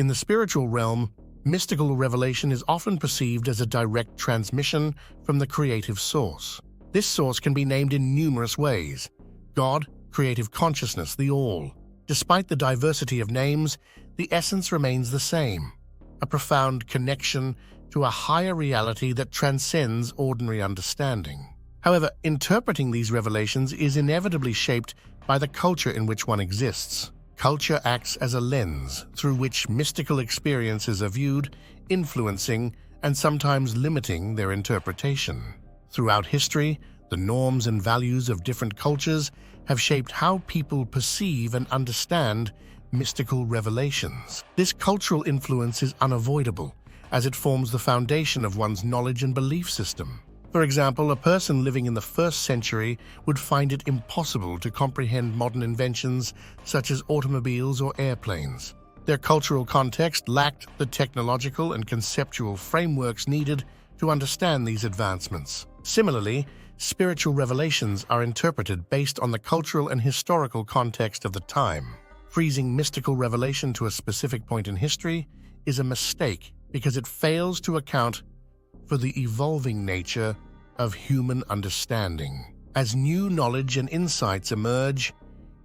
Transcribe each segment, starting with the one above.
In the spiritual realm, mystical revelation is often perceived as a direct transmission from the creative source. This source can be named in numerous ways: God, creative consciousness, the All. Despite the diversity of names, the essence remains the same: a profound connection to a higher reality that transcends ordinary understanding. However, interpreting these revelations is inevitably shaped by the culture in which one exists. Culture acts as a lens through which mystical experiences are viewed, influencing and sometimes limiting their interpretation. Throughout history, the norms and values of different cultures have shaped how people perceive and understand mystical revelations. This cultural influence is unavoidable, as it forms the foundation of one's knowledge and belief system. For example, a person living in the 1st century would find it impossible to comprehend modern inventions such as automobiles or airplanes. Their cultural context lacked the technological and conceptual frameworks needed to understand these advancements. Similarly, spiritual revelations are interpreted based on the cultural and historical context of the time. Freezing mystical revelation to a specific point in history is a mistake because it fails to account for the evolving nature of human understanding. As new knowledge and insights emerge,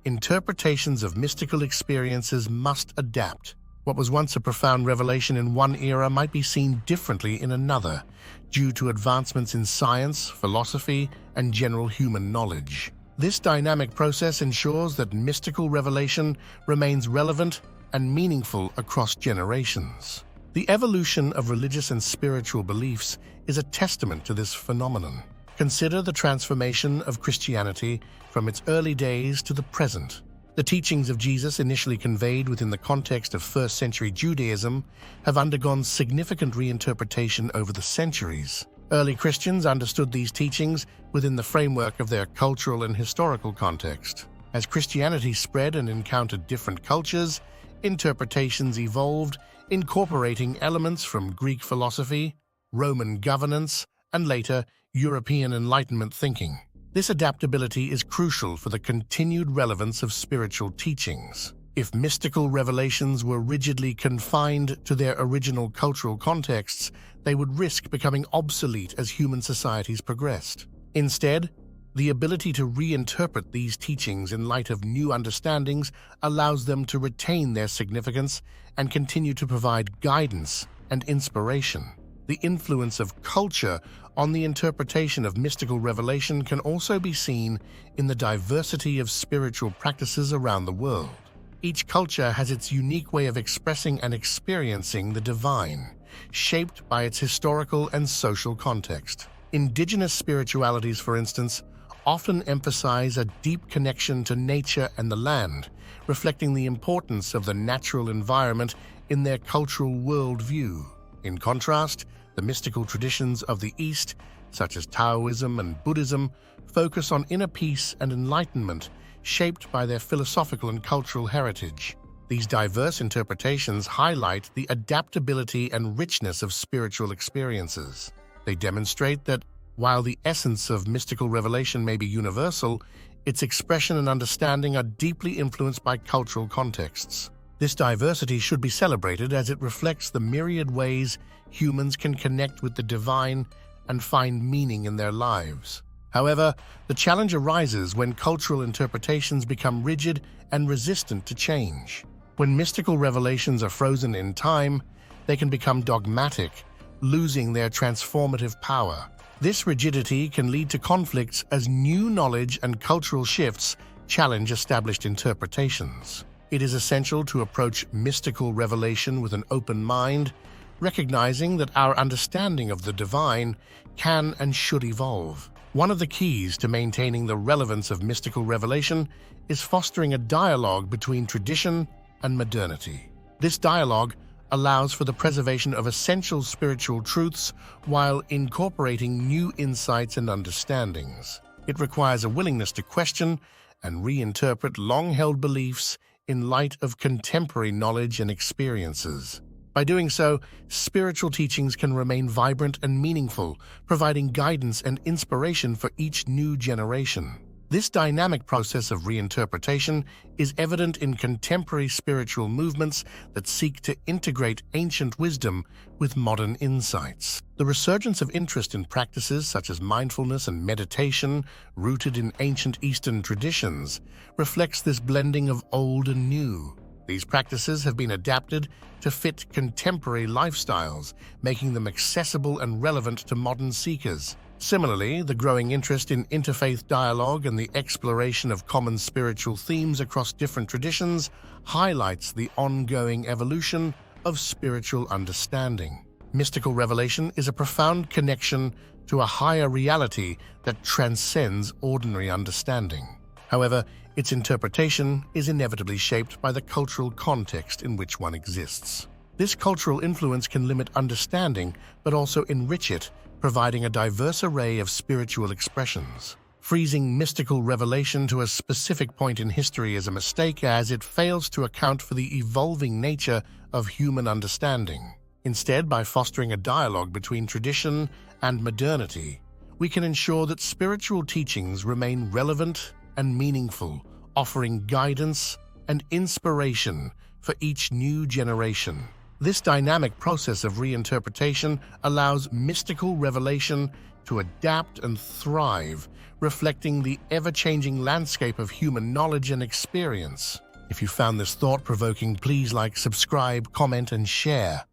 interpretations of mystical experiences must adapt. What was once a profound revelation in one era might be seen differently in another, due to advancements in science, philosophy, and general human knowledge. This dynamic process ensures that mystical revelation remains relevant and meaningful across generations. The evolution of religious and spiritual beliefs is a testament to this phenomenon. Consider the transformation of Christianity from its early days to the present. The teachings of Jesus, initially conveyed within the context of 1st century Judaism, have undergone significant reinterpretation over the centuries. Early Christians understood these teachings within the framework of their cultural and historical context. As Christianity spread and encountered different cultures, interpretations evolved, incorporating elements from Greek philosophy, Roman governance, and later European Enlightenment thinking. This adaptability is crucial for the continued relevance of spiritual teachings. If mystical revelations were rigidly confined to their original cultural contexts, they would risk becoming obsolete as human societies progressed. Instead, the ability to reinterpret these teachings in light of new understandings allows them to retain their significance and continue to provide guidance and inspiration. The influence of culture on the interpretation of mystical revelation can also be seen in the diversity of spiritual practices around the world. Each culture has its unique way of expressing and experiencing the divine, shaped by its historical and social context. Indigenous spiritualities, for instance, often emphasize a deep connection to nature and the land, reflecting the importance of the natural environment in their cultural worldview. In contrast, the mystical traditions of the East, such as Taoism and Buddhism, focus on inner peace and enlightenment, shaped by their philosophical and cultural heritage. These diverse interpretations highlight the adaptability and richness of spiritual experiences. They demonstrate that while the essence of mystical revelation may be universal, its expression and understanding are deeply influenced by cultural contexts. This diversity should be celebrated as it reflects the myriad ways humans can connect with the divine and find meaning in their lives. However, the challenge arises when cultural interpretations become rigid and resistant to change. When mystical revelations are frozen in time, they can become dogmatic, losing their transformative power. This rigidity can lead to conflicts as new knowledge and cultural shifts challenge established interpretations. It is essential to approach mystical revelation with an open mind, recognizing that our understanding of the divine can and should evolve. One of the keys to maintaining the relevance of mystical revelation is fostering a dialogue between tradition and modernity. This dialogue allows for the preservation of essential spiritual truths while incorporating new insights and understandings. It requires a willingness to question and reinterpret long-held beliefs in light of contemporary knowledge and experiences. By doing so, spiritual teachings can remain vibrant and meaningful, providing guidance and inspiration for each new generation. This dynamic process of reinterpretation is evident in contemporary spiritual movements that seek to integrate ancient wisdom with modern insights. The resurgence of interest in practices such as mindfulness and meditation, rooted in ancient Eastern traditions, reflects this blending of old and new. These practices have been adapted to fit contemporary lifestyles, making them accessible and relevant to modern seekers. Similarly, the growing interest in interfaith dialogue and the exploration of common spiritual themes across different traditions highlights the ongoing evolution of spiritual understanding. Mystical revelation is a profound connection to a higher reality that transcends ordinary understanding. However, its interpretation is inevitably shaped by the cultural context in which one exists. This cultural influence can limit understanding, but also enrich it, providing a diverse array of spiritual expressions. Freezing mystical revelation to a specific point in history is a mistake, as it fails to account for the evolving nature of human understanding. Instead, by fostering a dialogue between tradition and modernity, we can ensure that spiritual teachings remain relevant and meaningful, offering guidance and inspiration for each new generation. This dynamic process of reinterpretation allows mystical revelation to adapt and thrive, reflecting the ever-changing landscape of human knowledge and experience. If you found this thought-provoking, please like, subscribe, comment, and share.